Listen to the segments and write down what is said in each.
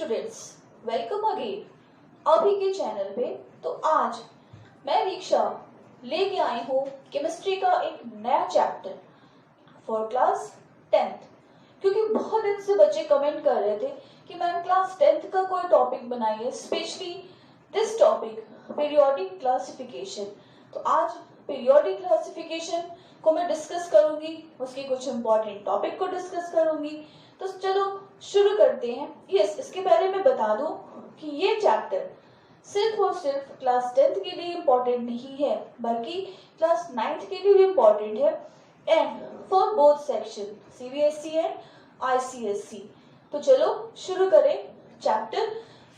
Students, welcome again अभी के channel पे। तो आज मैं दीक्षा लेके आई हूँ केमिस्ट्री का एक नया चैप्टर फॉर क्लास 10th। क्योंकि बहुत दिन से बच्चे कमेंट कर रहे थे कि मैम क्लास 10th का कोई टॉपिक बनाइए, specially this topic periodic classification. तो आज पीरियोडिक क्लासिफिकेशन को मैं डिस्कस करूंगी, उसके कुछ इंपॉर्टेंट टॉपिक को डिस्कस करूंगी। तो चलो शुरू करते हैं। इसके पहले मैं बता दूं कि ये चैप्टर सिर्फ और सिर्फ क्लास 10th के लिए इम्पोर्टेंट नहीं है, बल्कि क्लास 9th के लिए भी इम्पोर्टेंट है, and for both section CBSE and ICSE. तो चलो शुरू करें chapter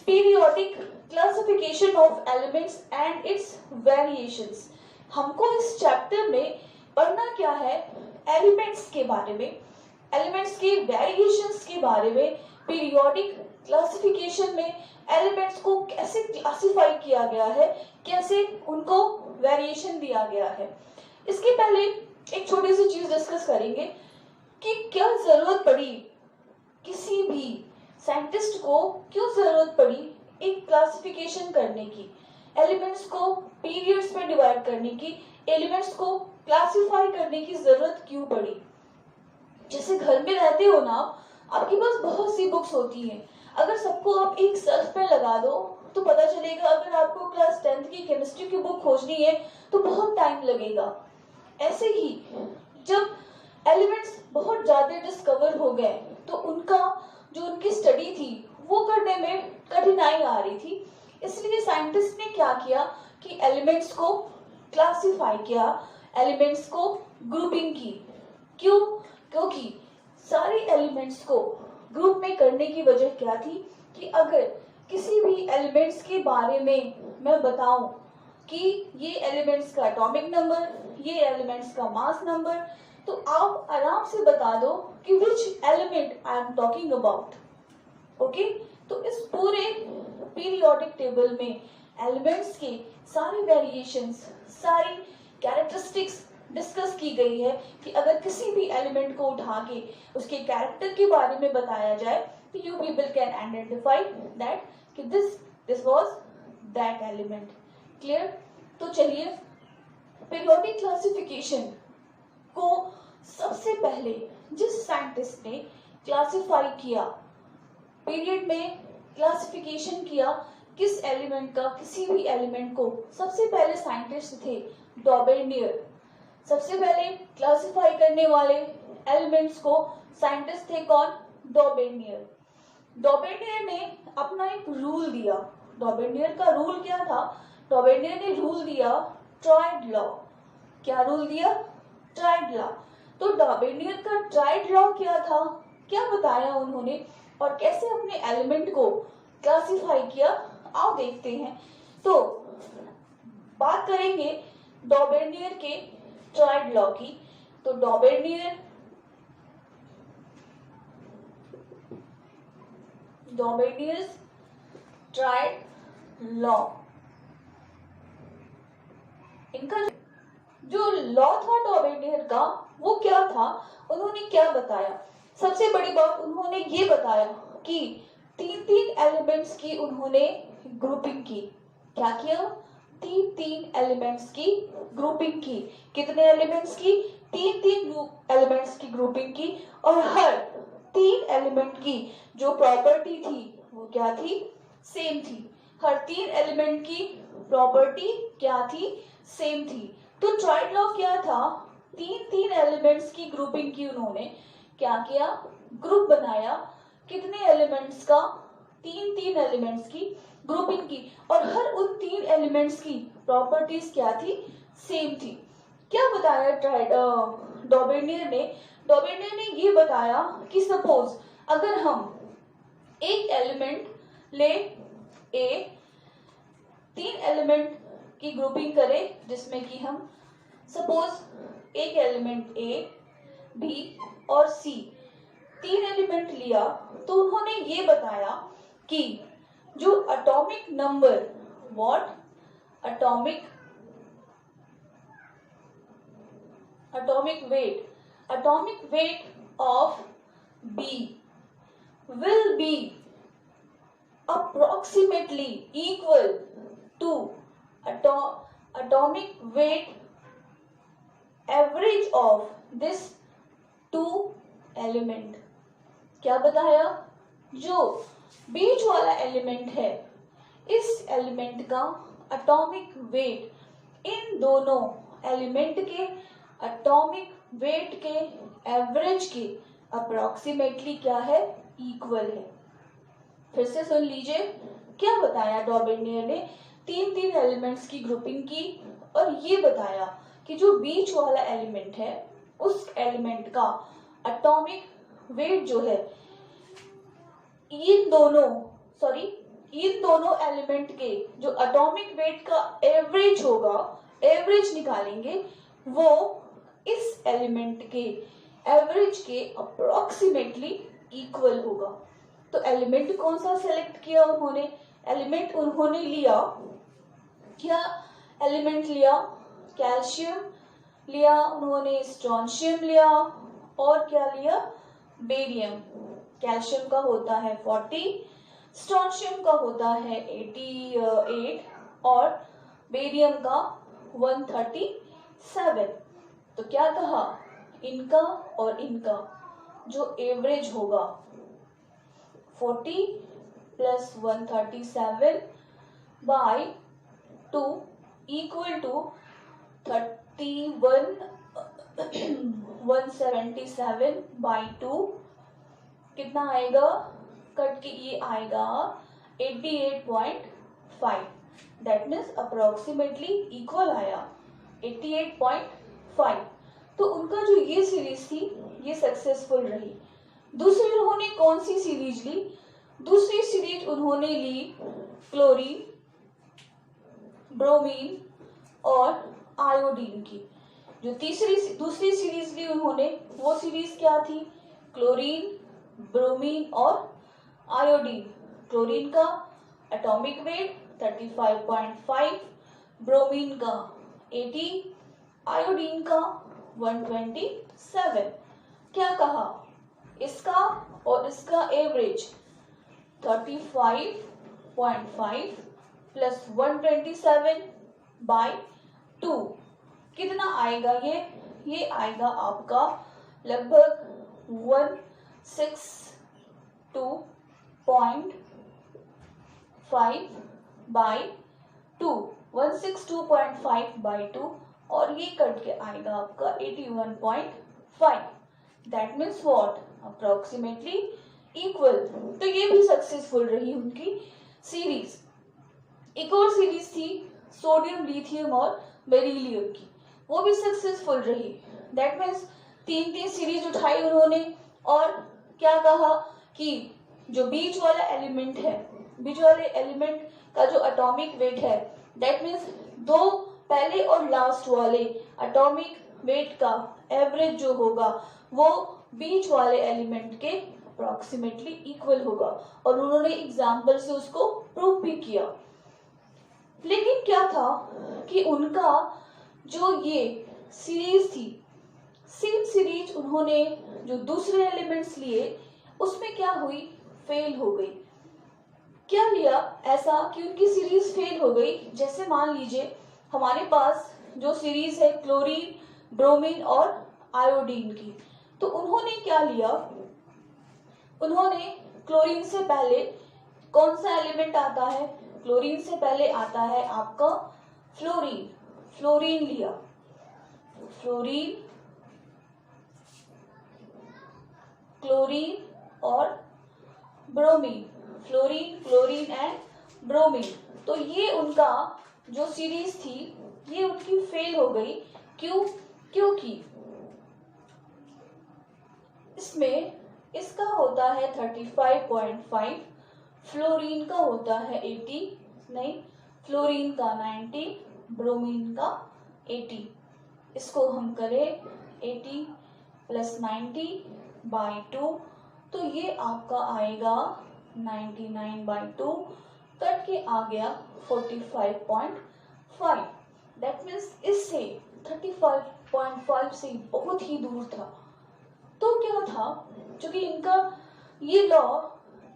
periodic classification of elements and it's variations. हमको इस चैप्टर में पढ़ना क्या है? एलिमेंट्स के बारे में, एलिमेंट्स के वेरिएशंस के बारे में, पीरियोडिक क्लासिफिकेशन में एलिमेंट्स को कैसे क्लासिफाई किया गया है, कैसे उनको वेरिएशन दिया गया है। इसके पहले एक छोटी सी चीज डिस्कस करेंगे कि क्या जरूरत पड़ी किसी भी साइंटिस्ट को, क्यों जरूरत पड़ी एक क्लासिफिकेशन करने की, एलिमेंट्स को पीरियड्स में डिवाइड करने की, एलिमेंट्स को क्लासिफाई करने की जरूरत क्यों पड़ी। जैसे घर में रहते हो ना, आपके पास बहुत सी बुक्स होती हैं, अगर सबको आप एक शेल्फ पे लगा दो तो पता चलेगा अगर आपको क्लास 10th की केमिस्ट्री की बुक खोजनी है तो बहुत टाइम लगेगा। ऐसे ही जब एलिमेंट्स बहुत ज्यादा डिस्कवर हो गए तो उनका जो उनकी स्टडी थी वो करने में कठिनाई आ रही थी। इसलिए साइंटिस्ट ने क्या किया कि एलिमेंट्स को क्लासिफाई किया, एलिमेंट्स को ग्रुपिंग की। क्यों? क्योंकि सारे एलिमेंट्स को ग्रुप में करने की वजह क्या थी कि अगर किसी भी एलिमेंट्स के बारे में मैं बताऊं कि ये एलिमेंट्स का एटॉमिक नंबर, ये एलिमेंट्स का मास नंबर, तो आप आराम से बता दो कि which element I am talking about. Okay, तो इस पूरे पीरियोडिक टेबल में एलिमेंट्स के सारे वेरिएशंस, सारी कैरेक्टरिस्टिक्स डिस्कस की गई है कि अगर किसी भी एलिमेंट को उठा के उसके कैरेक्टर के बारे में बताया जाए तो you people can identify that कि this was that element. Clear? तो चलिए, पीरियोडिक क्लासिफिकेशन को सबसे पहले जिस साइंटिस्ट ने क्लासिफाई किया, पीरियड में क्लासिफिकेशन किया किस एलिमेंट का, किसी भी एलिमेंट को, सबसे पहले साइंटिस्ट थे डॉबेर्नियर। सबसे पहले क्लासिफाई करने वाले एलिमेंट्स को साइंटिस्ट थे कौन? डॉबेर्नियर। डॉबेर्नियर ने अपना एक रूल दिया। डॉबेर्नियर का रूल क्या था? डॉबेर्नियर ने रूल दिया ट्राइड लॉ। क्या रूल दिया? Tried law. तो डॉबेर्नियर का ट्राइड लॉ क्या था, क्या बताया उन्होंने और कैसे अपने एलिमेंट को क्लासिफाई किया, आओ देखते हैं। तो बात करेंगे डॉबेर्नियर के ट्राइड लॉ की। तो डॉबेर्नियर्स ट्राइड लॉ, इनका जो लॉ था डॉबेर्नियर का वो क्या था, उन्होंने क्या बताया? सबसे बड़ी बात उन्होंने ये बताया कि तीन एलिमेंट्स की उन्होंने ग्रुपिंग की। क्या किया? तीन एलिमेंट्स की ग्रुपिंग की। कितने एलिमेंट्स की? तीन एलिमेंट्स की ग्रुपिंग की। और हर तीन एलिमेंट की जो प्रॉपर्टी थी वो क्या थी? सेम थी। हर तीन एलिमेंट की प्रॉपर्टी क्या थी? सेम थी। तो ट्राइड लॉ क्या था? तीन एलिमेंट्स की ग्रुपिंग की। उन्होंने क्या किया? ग्रुप बनाया। कितने एलिमेंट्स का? तीन एलिमेंट्स की ग्रुपिंग की। और हर उन तीन एलिमेंट्स की प्रॉपर्टीज क्या थी? सेम थी। क्या बताया डॉबेर्नियर ने? डॉबेर्नियर ने ये बताया कि सपोज अगर हम एक एलिमेंट ले ए, तीन एलिमेंट की ग्रुपिंग करें जिसमें कि हम सपोज एक एलिमेंट ए, बी और सी, तीन एलिमेंट लिया, तो उन्होंने ये बताया कि जो atomic number, what? Atomic weight of B will be approximately equal to atomic weight average of this two element। क्या बताया? जो बीच वाला एलिमेंट है, इस एलिमेंट का एटॉमिक वेट इन दोनों एलिमेंट के एटॉमिक वेट के एवरेज के अप्रोक्सीमेटली क्या है? इक्वल है। फिर से सुन लीजिए, क्या बताया डॉर्बिनियर ने? तीन एलिमेंट्स की ग्रुपिंग की और ये बताया कि जो बीच वाला एलिमेंट है उस एलिमेंट का एटॉमिक वेट जो है इन दोनों एलिमेंट के जो एटॉमिक वेट का एवरेज होगा, एवरेज निकालेंगे, वो इस एलिमेंट के एवरेज के अप्रोक्सीमेटली इक्वल होगा। तो एलिमेंट कौन सा सेलेक्ट किया उन्होंने? एलिमेंट उन्होंने लिया, क्या एलिमेंट लिया? कैल्शियम लिया उन्होंने, स्ट्रोंशियम लिया और क्या लिया? बेरियम। कैल्शियम का होता है 40, स्ट्रोंशियम का होता है 88 और बेरियम का 137। तो क्या कहा? इनका और इनका जो एवरेज होगा 40 plus 137 by 2 equal to 177 by 2 कितना आएगा? कट के ये आएगा 88.5। दैट मीन्स अप्रोक्सीमेटली इक्वल आया 88.5। तो उनका जो ये सीरीज थी ये सक्सेसफुल रही। दूसरी उन्होंने कौन सी सीरीज ली? दूसरी सीरीज उन्होंने ली क्लोरीन, ब्रोमीन और आयोडीन की। जो दूसरी सीरीज ली उन्होंने, वो सीरीज क्या थी? क्लोरीन, ब्रोमीन और आयोडीन। क्लोरीन का एटॉमिक वेट 35.5, ब्रोमीन का 80, आयोडीन का 127। क्या कहा? इसका और इसका एवरेज 35.5 प्लस 127 बाई 2 कितना आएगा? ये आएगा आपका लगभग 162.5 बाई 2, 162.5 बाई 2 और ये कट के आएगा आपका 81.5। That means what? Approximately equal. तो ये भी सक्सेसफुल रही उनकी सीरीज। एक और सीरीज थी सोडियम, लिथियम और बेरिलियम की, वो भी सक्सेसफुल रही। दैट मीन्स तीन सीरीज उठाई उन्होंने और क्या कहा कि जो बीच वाला एलिमेंट है, बीच वाले एलिमेंट का जो एटॉमिक वेट है, दैट मीन्स दो पहले और लास्ट वाले एटॉमिक वेट का एवरेज जो होगा वो बीच वाले एलिमेंट के अप्रोक्सीमेटली इक्वल होगा। और उन्होंने एग्जाम्पल से उसको प्रूव भी किया। लेकिन क्या था कि उनका जो ये सीरीज थी, सेम सीरीज उन्होंने जो दूसरे एलिमेंट्स लिए उसमें क्या हुई? फेल हो गई। क्या लिया ऐसा कि उनकी सीरीज फेल हो गई? जैसे मान लीजिए हमारे पास जो सीरीज है क्लोरीन, ब्रोमीन और आयोडीन की, तो उन्होंने क्या लिया? उन्होंने क्लोरीन से पहले कौन सा एलिमेंट आता है? क्लोरीन से पहले आता है आपका फ्लोरीन। फ्लोरीन लिया, फ्लोरीन, क्लोरीन और bromine, fluorine, chlorine and bromine. तो ये उनका जो सीरीज थी ये उनकी फेल हो गई। क्यों? क्योंकि इसमें इसका होता है 35.5, फ्लोरीन का होता है 80, नहीं, फ्लोरीन का 90, ब्रोमीन का 80। इसको हम करें 80 प्लस 90 बाई 2, तो ये आपका आएगा 99/2, कट के आ गया 45.5। दैट मीन्स इससे 35.5 से बहुत ही दूर था। तो क्या था, क्योंकि इनका ये लॉ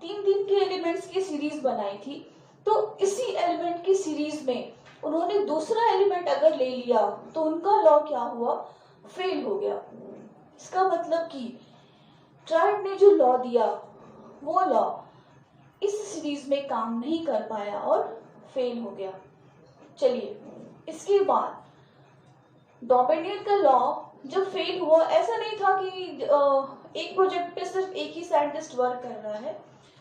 तीन के एलिमेंट्स की सीरीज बनाई थी, तो इसी एलिमेंट की सीरीज में उन्होंने दूसरा एलिमेंट अगर ले लिया तो उनका लॉ क्या हुआ, फेल हो गया। इसका मतलब कि ट्राइड ने जो लॉ दिया वो लॉ इस सीरीज में काम नहीं कर पाया और फेल हो गया। चलिए, इसके बाद डॉमिनियन का लॉ जब फेल हुआ, ऐसा नहीं था कि एक प्रोजेक्ट पे सिर्फ एक ही साइंटिस्ट वर्क कर रहा है।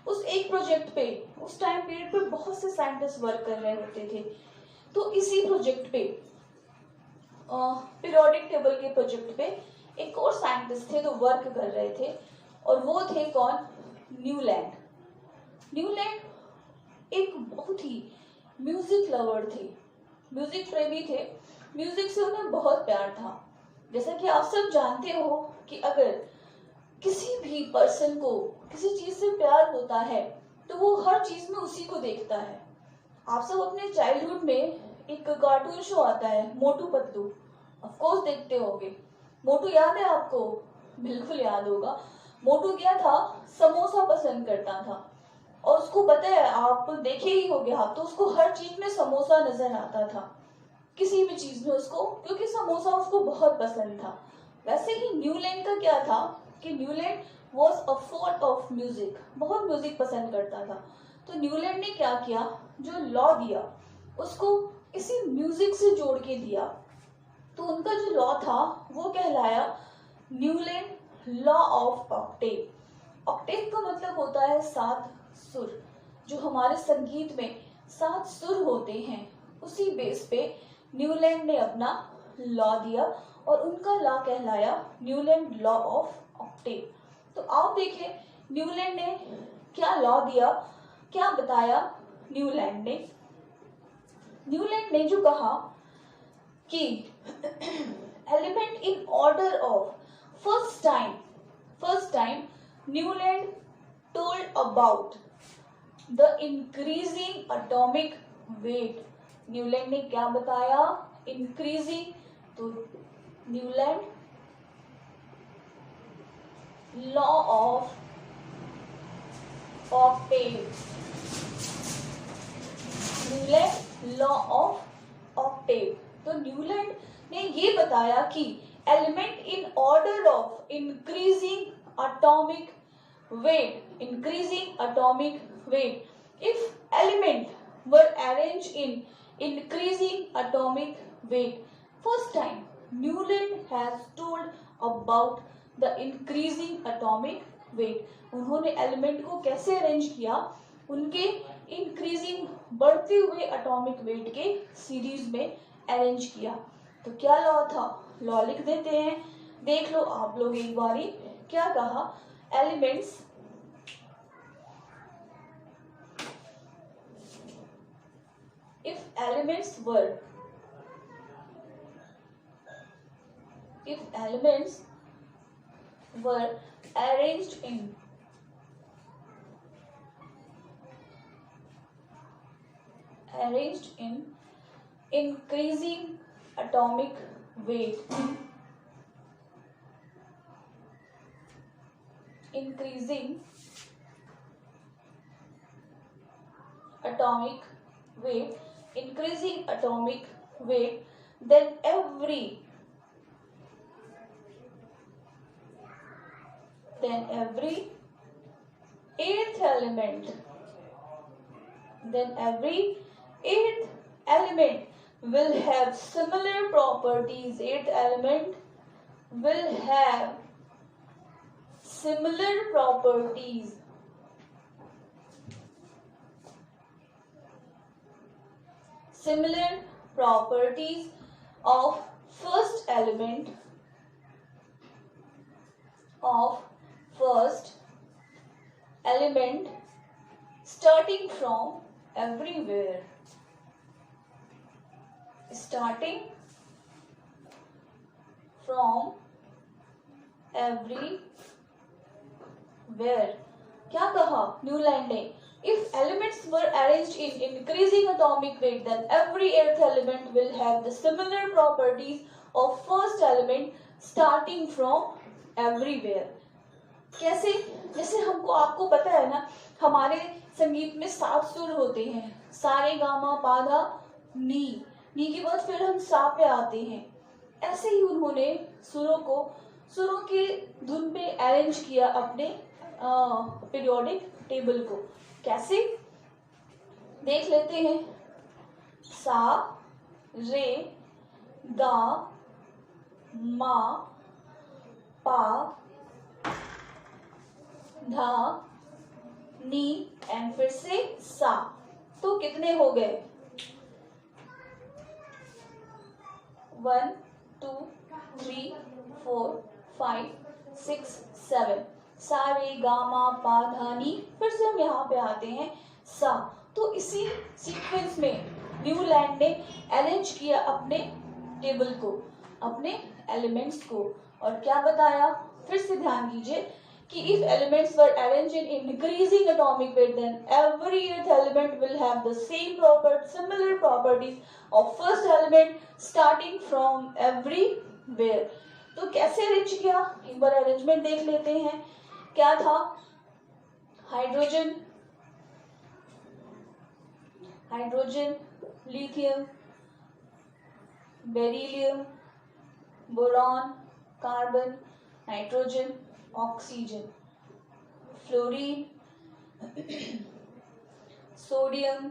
उस एक प्रोजेक्ट पे उस टाइम पीरियड पे बहुत से साइंटिस्ट वर्क कर रहे होते थे। तो इसी प्रोजेक्ट पे, पीरियोडिक टेबल के प्रोजेक्ट पे एक और साइंटिस्ट थे तो वर्क कर रहे थे, और वो थे कौन, न्यूलैंड। न्यूलैंड एक बहुत ही म्यूजिक लवर थे, म्यूजिक प्रेमी थे, म्यूजिक से उन्हें बहुत प्यार था। जैसा कि आप सब जानते हो कि अगर किसी भी पर्सन को किसी चीज से प्यार होता है तो वो हर चीज में उसी को देखता है। आप सब अपने चाइल्डहुड में एक कार्टून शो आता है मोटू पतलू, ऑफ कोर्स देखते होंगे। मोटू याद है आपको? बिल्कुल याद होगा। मोटू क्या था, समोसा पसंद करता था, और उसको पता है, आप देखे ही होंगे आप, तो उसको हर चीज में समोसा नजर आता था, किसी भी चीज में उसको, क्योंकि समोसा उसको बहुत पसंद था। वैसे ही न्यूलैंड का क्या था कि Newland was a fond of music, बहुत म्यूजिक पसंद करता था। तो न्यूलैंड ने क्या किया, जो लॉ दिया उसको इसी म्यूजिक से जोड़ के दिया। तो उनका जो लॉ था वो कहलाया Newland law of octave. Octave का मतलब होता है 7 सुर। जो हमारे संगीत में 7 सुर होते हैं, उसी बेस पे न्यूलैंड ने अपना लॉ दिया, और उनका लॉ कहलाया न्यूलैंड लॉ ऑफ ऑक्टेव। तो आप देखिए, न्यूलैंड ने क्या लॉ दिया, क्या बताया न्यूलैंड ने जो कहा कि element in order of first time Newland told about the increasing atomic weight. Newland ने क्या बताया, इंक्रीजिंग, तो Newland law of octave, Newland law of octave. तो न्यूलैंड ने ये बताया कि element in order of increasing atomic weight, if element were arranged in increasing atomic weight, first time Newland has told about the increasing atomic weight। उन्होंने element को कैसे arrange किया, उनके इंक्रीजिंग, बढ़ते हुए एटॉमिक वेट के सीरीज में arrange किया। तो क्या लॉ था, लॉ लिख देते हैं, देख लो आप लोग एक बारी। क्या कहा, elements if elements were arranged in increasing atomic weight, increasing atomic weight, then every eighth element will have similar properties. Eighth element will have similar properties of first element starting from everywhere, क्या कहा Newland ने, if elements were arranged in increasing atomic weight, then every eighth element will have the similar properties of first element starting from everywhere। कैसे? जैसे हमको आपको पता है ना, हमारे संगीत में 7 सुर होते हैं, सा रे गा मा पा धा नी, नी के बाद फिर हम सा पे आते हैं। ऐसे ही उन्होंने सुरों के धुन पे अरेंज किया अपने पीरियोडिक टेबल को। कैसे? देख लेते हैं। सा रे गा मा पा धा नी एंड फिर से सा। तो कितने हो गए? 1 2 3 4 5 6 7। सा रे गा मा पा धा नी, फिर से हम यहाँ पे आते हैं सा। तो इसी सीक्वेंस में न्यूलैंड ने अरेंज किया अपने टेबल को, अपने एलिमेंट्स को। और क्या बताया? फिर से ध्यान दीजिए कि if elements were arranged in increasing atomic weight, then every eighth element will have the similar properties of first element starting from everywhere। तो कैसे अरेंज किया? एक बार अरेंजमेंट देख लेते हैं। क्या था? Hydrogen, lithium, beryllium, boron, carbon, nitrogen, oxygen, fluorine, sodium,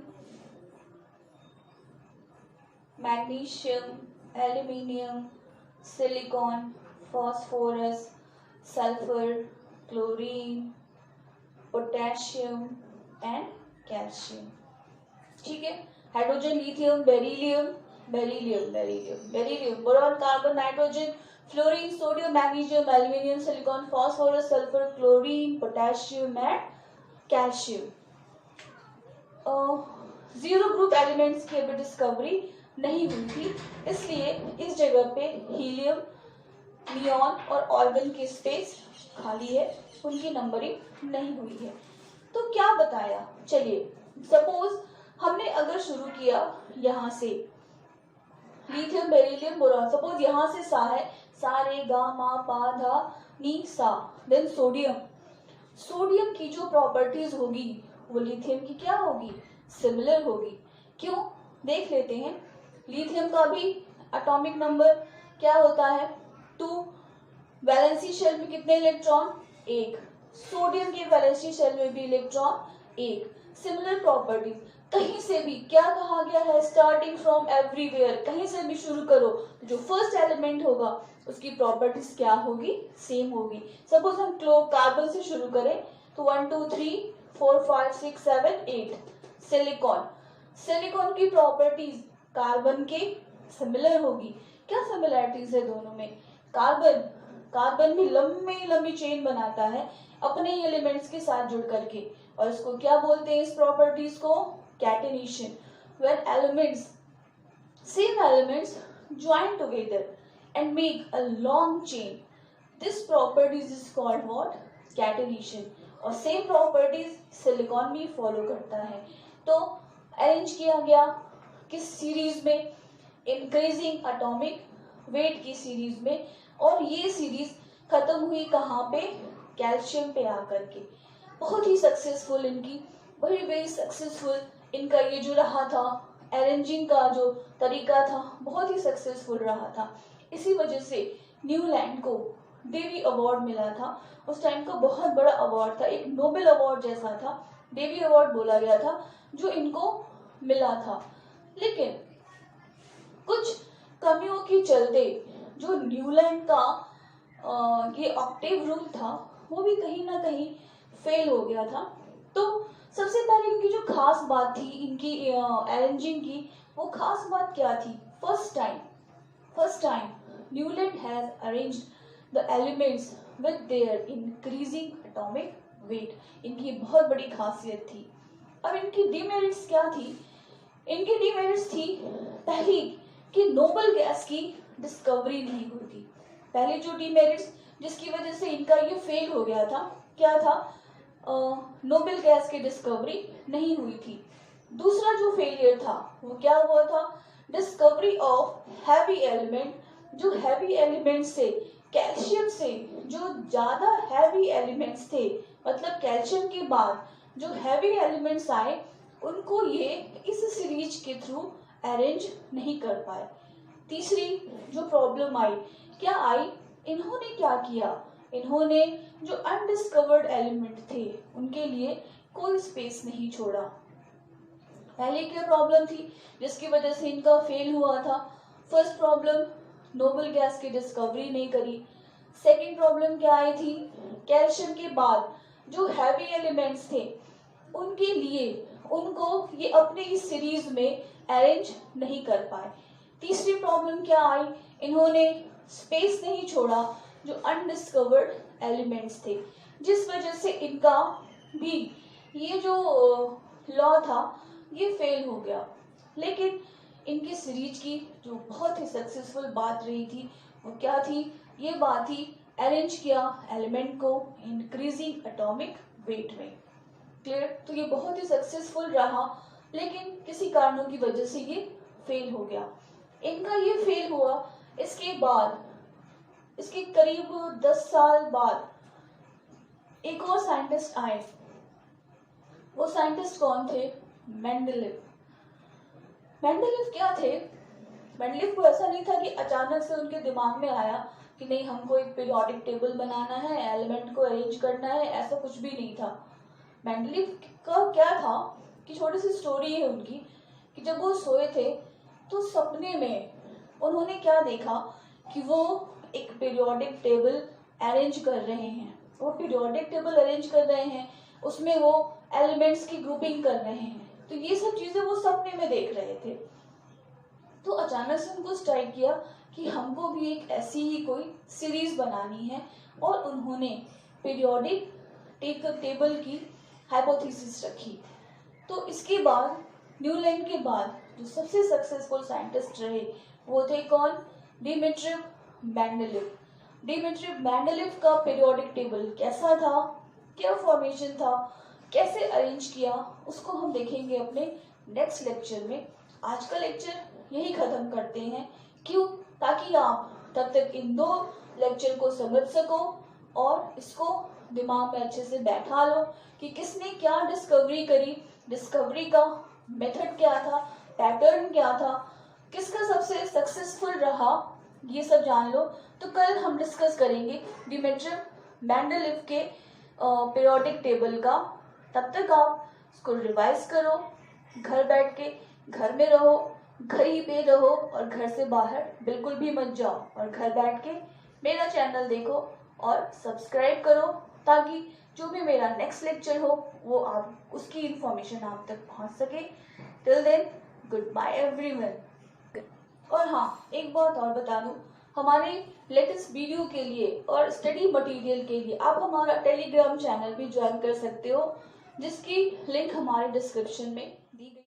magnesium, aluminium, silicon, phosphorus, sulphur, chlorine, potassium and calcium. ठीक है। Hydrogen, lithium, beryllium, boron, carbon, nitrogen, fluorine, sodium, magnesium, aluminium, silicon, phosphorus, sulphur, chlorine, potassium and calcium. Zero group elements की अभी discovery नहीं हुई थी, इसलिए इस जगह पे हीलियम, नियॉन और ऑर्गन की स्पेस खाली है, उनकी नंबरिंग नहीं हुई है। तो क्या बताया? चलिए, सपोज हमने अगर शुरू किया यहाँ से, लिथियम, बेरिलियम, बोरॉन, सपोज यहाँ से सा है, सा रे गा मा पा धा नी सा। देन सोडियम की जो प्रॉपर्टीज होगी वो लिथियम की क्या होगी? सिमिलर होगी। क्यों? देख लेते हैं। लिथियम का भी एटॉमिक नंबर क्या होता है? 2। वैलेंसी शेल में कितने इलेक्ट्रॉन? 1। सोडियम के वैलेंसी शेल में भी इलेक्ट्रॉन 1। Similar properties. कहीं से भी क्या कहा गया है? Starting from everywhere. कहीं से भी शुरू करो, जो फर्स्ट एलिमेंट होगा उसकी प्रॉपर्टीज क्या होगी? सेम होगी। सपोज हम कार्बन से शुरू करें तो 1 2 3 4 5 6 7 8। सिलिकॉन की प्रॉपर्टीज कार्बन के सिमिलर होगी। क्या सिमिलरिटीज है दोनों में? कार्बन भी लंबी चेन बनाता है अपने एलिमेंट्स के साथ जुड़ करके, और इसको क्या बोलते हैं? इस प्रॉपर्टीज को catenation. When same elements join together and make a long chain, this properties is called what? Catenation। और सेम प्रॉपर्टीज सिलिकॉन भी फॉलो करता है। तो अरेंज किया गया किस सीरीज में? इंक्रीजिंग एटॉमिक वेट की सीरीज में। और ये सीरीज खत्म हुई कहाँ पे? कैल्शियम पे आकर के। बहुत ही सक्सेसफुल इनकी, वेरी सक्सेसफुल इनका ये जो रहा था, अरेंजिंग का जो तरीका था बहुत ही सक्सेसफुल रहा था। इसी वजह से न्यूलैंड को डेवी अवार्ड मिला था। उस टाइम का बहुत बड़ा अवार्ड था, एक नोबेल अवार्ड जैसा था, डेवी अवार्ड बोला गया था, जो इनको मिला था। लेकिन कुछ कमियों के चलते जो न्यूलैंड का ये ऑक्टेव रूल था वो भी कहीं ना कहीं फेल हो गया था। तो सबसे पहले इनकी जो खास बात थी इनकी अरेंजिंग की, वो खास बात क्या थी? First time Newland has arranged the elements with their increasing atomic weight. इनकी बहुत बड़ी खासियत थी। अब इनकी डिमेरिट्स क्या थी? इनकी डिमेरिट्स थी पहली कि नोबल गैस की डिस्कवरी नहीं हुई थी। पहली जो डिमेरिट्स जिसकी वजह से इनका ये फेल हो गया था, क्या था? नोबेल गैस की डिस्कवरी नहीं हुई थी। दूसरा जो फेलियर था वो क्या हुआ था? Discovery of heavy element. जो हैवी एलिमेंट से कैल्शियम से जो ज्यादा हैवी एलिमेंट्स थे, मतलब कैल्शियम के बाद जो हैवी एलिमेंट्स आए, उनको ये इस सीरीज के थ्रू अरेंज नहीं कर पाए। तीसरी जो प्रॉब्लम आई, क्या आई, इन्होंने क्या किया, इन्होंने जो अनडिस्कवर्ड एलिमेंट थे उनके लिए कोई स्पेस नहीं छोड़ा। पहले क्या प्रॉब्लम थी जिसकी वजह से इनका फेल हुआ था? फर्स्ट प्रॉब्लम, नोबल गैस की डिस्कवरी नहीं करी। सेकंड प्रॉब्लम क्या आई थी? कैल्शियम के बाद जो हैवी एलिमेंट्स थे उनके लिए उनको ये अपने इस सीरीज में अरेंज नहीं कर पाए। तीसरी प्रॉब्लम क्या आई? इन्होंने स्पेस नहीं छोड़ा जो अनडिस्कवर्ड एलिमेंट्स थे, जिस वजह से इनका भी ये जो लॉ था ये फेल हो गया। लेकिन इनकी सीरीज की जो बहुत ही सक्सेसफुल बात रही थी वो क्या थी? ये बात थी अरेंज किया एलिमेंट को इंक्रीजिंग एटॉमिक वेट में। क्लियर? तो ये बहुत ही सक्सेसफुल रहा, लेकिन किसी कारणों की वजह से ये फेल हो गया। इनका ये फेल हुआ, इसके बाद इसके करीब 10 साल बाद एक और साइंटिस्ट आए। वो साइंटिस्ट कौन थे? मेंडलीव। मेंडलीव क्या थे? मेंडलीव को ऐसा नहीं था कि अचानक से उनके दिमाग में आया कि नहीं हमको एक पीरियोडिक टेबल बनाना है, एलिमेंट को अरेंज करना है, ऐसा कुछ भी नहीं था। मेंडलीव का क्या था कि छोटी सी स्टोरी है उनकी कि जब वो सोए थे तो सपने में उन्होंने क्या देखा कि वो एक पीरियोडिक टेबल अरेंज कर रहे हैं। वो पीरियोडिक टेबल अरेंज कर रहे हैं, उसमें वो एलिमेंट्स की ग्रुपिंग कर रहे हैं। तो ये सब चीजें वो सपने में देख रहे थे। तो अचानक से उनको स्ट्राइक किया कि हमको भी एक ऐसी ही कोई सीरीज बनानी है, और उन्होंने पीरियोडिक टेबल की हाइपोथेसिस रखी। तो इसके बाद न्यूलैंड के बाद जो सबसे सक्सेसफुल साइंटिस्ट रहे वो थे कौन? डिमिट्रिव मेंडलीव। डिमिट्रिव मेंडलीव का पीरियोडिक टेबल कैसा था, क्या फॉर्मेशन था, कैसे अरेंज किया, उसको हम देखेंगे अपने नेक्स्ट लेक्चर में। आज का लेक्चर यही खत्म करते हैं। क्यों? ताकि आप तब तक इन 2 लेक्चर को समझ सको और इसको दिमाग में अच्छे से बैठा लो कि किसने क्या डिस्कवरी करी, डिस्कवरी का मेथड क्या था, पैटर्न क्या था, किसका सबसे सक्सेसफुल रहा, ये सब जान लो। तो कल हम डिस्कस करेंगे डिमिट्रिव मेंडलीव के पीरियोडिक टेबल का। तब तक आप इसको रिवाइज करो, घर बैठ के, घर में रहो, घर ही पे रहो और घर से बाहर बिल्कुल भी मत जाओ, और घर बैठ के मेरा चैनल देखो और सब्सक्राइब करो, ताकि जो भी मेरा नेक्स्ट लेक्चर हो वो आप उसकी इंफॉर्मेशन आप तक पहुंच सके। Till then, good bye everyone. और हाँ, एक बात और बता दूं, हमारे लेटेस्ट वीडियो के लिए और स्टडी मटेरियल के लिए आप हमारा टेलीग्राम चैनल भी ज्वाइन कर सकते हो, जिसकी लिंक हमारे डिस्क्रिप्शन में दी गई।